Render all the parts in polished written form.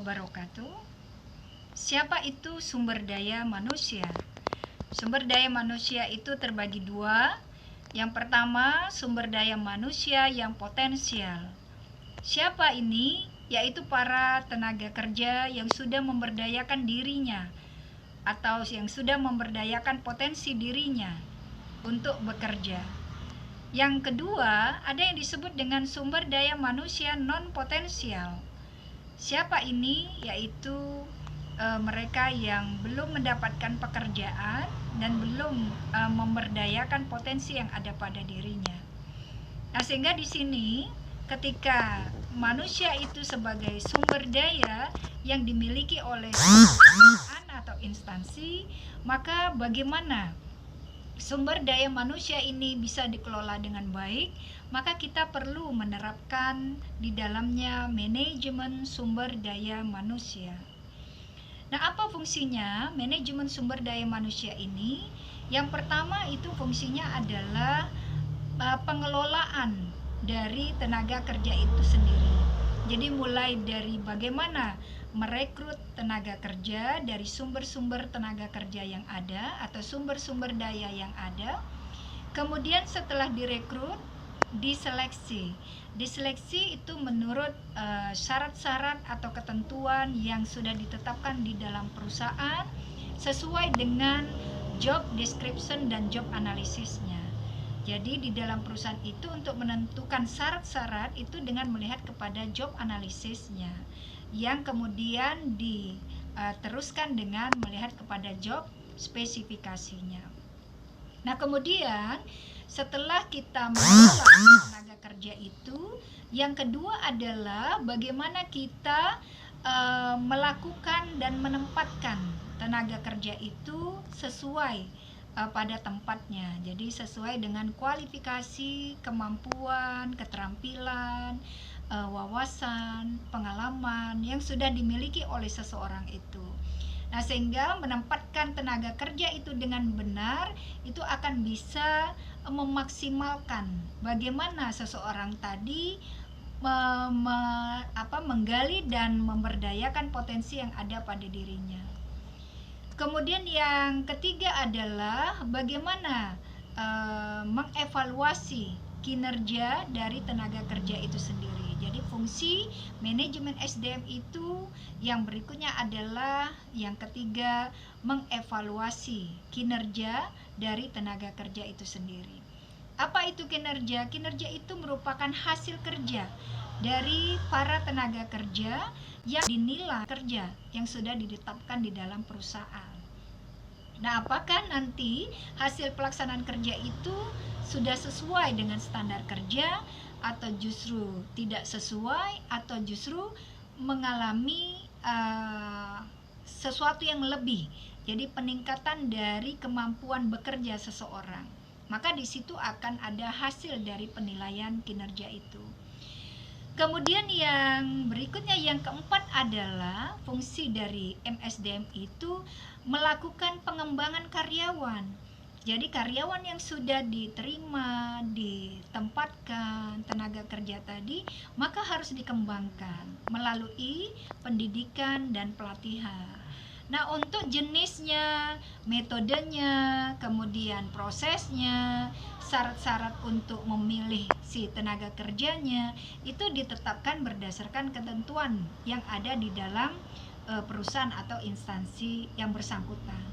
wabarakatuh. Siapa itu sumber daya manusia? Sumber daya manusia itu terbagi dua. Yang pertama, sumber daya manusia yang potensial. Siapa ini? Yaitu para tenaga kerja yang sudah memberdayakan dirinya atau yang sudah memberdayakan potensi dirinya untuk bekerja. Yang kedua, ada yang disebut dengan sumber daya manusia non-potensial. Siapa ini? Yaitu mereka yang belum mendapatkan pekerjaan dan belum memberdayakan potensi yang ada pada dirinya. Nah, sehingga di sini ketika manusia itu sebagai sumber daya yang dimiliki oleh perusahaan atau instansi, maka bagaimana sumber daya manusia ini bisa dikelola dengan baik? Maka kita perlu menerapkan di dalamnya manajemen sumber daya manusia. Nah, apa fungsinya manajemen sumber daya manusia ini? Yang pertama itu fungsinya adalah pengelolaan dari tenaga kerja itu sendiri. Jadi mulai dari bagaimana merekrut tenaga kerja dari sumber-sumber tenaga kerja yang ada atau sumber-sumber daya yang ada. Kemudian setelah direkrut, diseleksi. Diseleksi itu menurut syarat-syarat atau ketentuan yang sudah ditetapkan di dalam perusahaan sesuai dengan job description dan job analisisnya. Jadi di dalam perusahaan itu untuk menentukan syarat-syarat itu dengan melihat kepada job analisisnya, yang kemudian diteruskan dengan melihat kepada job spesifikasinya. Nah, kemudian setelah kita mengelola tenaga kerja itu, yang kedua adalah bagaimana kita melakukan dan menempatkan tenaga kerja itu sesuai pada tempatnya. Jadi sesuai dengan kualifikasi, kemampuan, keterampilan, wawasan, pengalaman yang sudah dimiliki oleh seseorang itu. Nah, sehingga menempatkan tenaga kerja itu dengan benar itu akan bisa memaksimalkan bagaimana seseorang tadi menggali dan memberdayakan potensi yang ada pada dirinya. Kemudian yang ketiga adalah bagaimana mengevaluasi kinerja dari tenaga kerja itu sendiri. Jadi fungsi manajemen SDM itu yang berikutnya adalah yang ketiga, mengevaluasi kinerja dari tenaga kerja itu sendiri. Apa itu kinerja? Kinerja itu merupakan hasil kerja dari para tenaga kerja yang dinilai kerja yang sudah ditetapkan di dalam perusahaan. Nah, apakah nanti hasil pelaksanaan kerja itu sudah sesuai dengan standar kerja atau justru tidak sesuai atau justru mengalami sesuatu yang lebih. Jadi peningkatan dari kemampuan bekerja seseorang. Maka di situ akan ada hasil dari penilaian kinerja itu. Kemudian yang berikutnya, yang keempat adalah fungsi dari MSDM itu melakukan pengembangan karyawan. Jadi karyawan yang sudah diterima, ditempatkan tenaga kerja tadi, maka harus dikembangkan melalui pendidikan dan pelatihan. Nah, untuk jenisnya, metodenya, kemudian prosesnya, syarat-syarat untuk memilih si tenaga kerjanya itu ditetapkan berdasarkan ketentuan yang ada di dalam perusahaan atau instansi yang bersangkutan.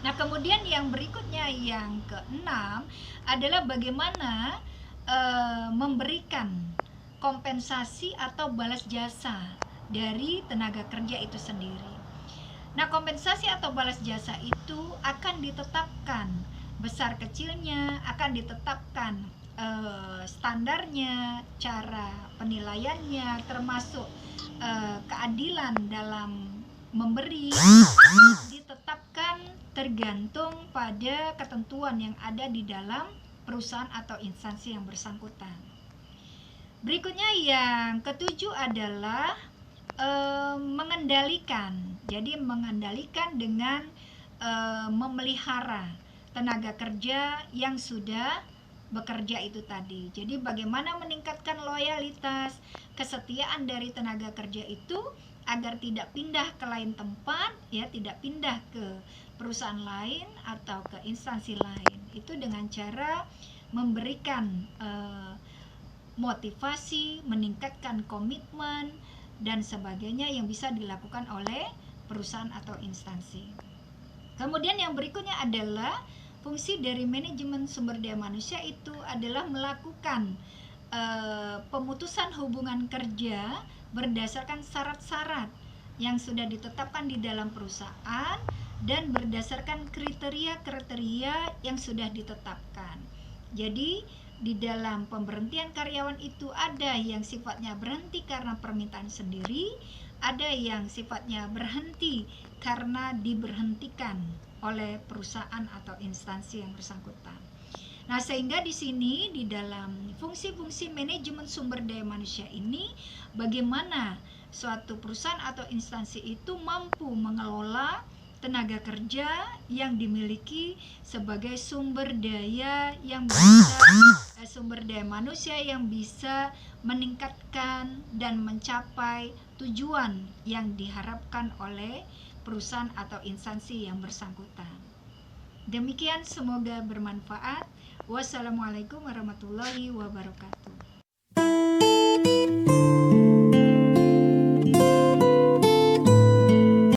Nah, kemudian yang berikutnya, yang keenam adalah bagaimana memberikan kompensasi atau balas jasa dari tenaga kerja itu sendiri. Nah, kompensasi atau balas jasa itu akan ditetapkan besar kecilnya, akan ditetapkan standarnya, cara penilaiannya, termasuk keadilan dalam memberi, ditetapkan tergantung pada ketentuan yang ada di dalam perusahaan atau instansi yang bersangkutan. Berikutnya yang ketujuh adalah mengendalikan. Jadi mengendalikan dengan memelihara tenaga kerja yang sudah bekerja itu tadi. Jadi bagaimana meningkatkan loyalitas, kesetiaan dari tenaga kerja itu agar tidak pindah ke lain tempat, ya, tidak pindah ke perusahaan lain atau ke instansi lain. Itu dengan cara memberikan motivasi, meningkatkan komitmen dan sebagainya yang bisa dilakukan oleh perusahaan atau instansi. Kemudian yang berikutnya adalah fungsi dari manajemen sumber daya manusia itu adalah melakukan pemutusan hubungan kerja berdasarkan syarat-syarat yang sudah ditetapkan di dalam perusahaan dan berdasarkan kriteria-kriteria yang sudah ditetapkan. Jadi di dalam pemberhentian karyawan itu ada yang sifatnya berhenti karena permintaan sendiri, ada yang sifatnya berhenti karena diberhentikan oleh perusahaan atau instansi yang bersangkutan. Nah, sehingga di sini di dalam fungsi-fungsi manajemen sumber daya manusia ini, bagaimana suatu perusahaan atau instansi itu mampu mengelola tenaga kerja yang dimiliki sebagai sumber daya manusia yang bisa meningkatkan dan mencapai tujuan yang diharapkan oleh perusahaan atau instansi yang bersangkutan. Demikian, semoga bermanfaat. Wassalamualaikum warahmatullahi wabarakatuh.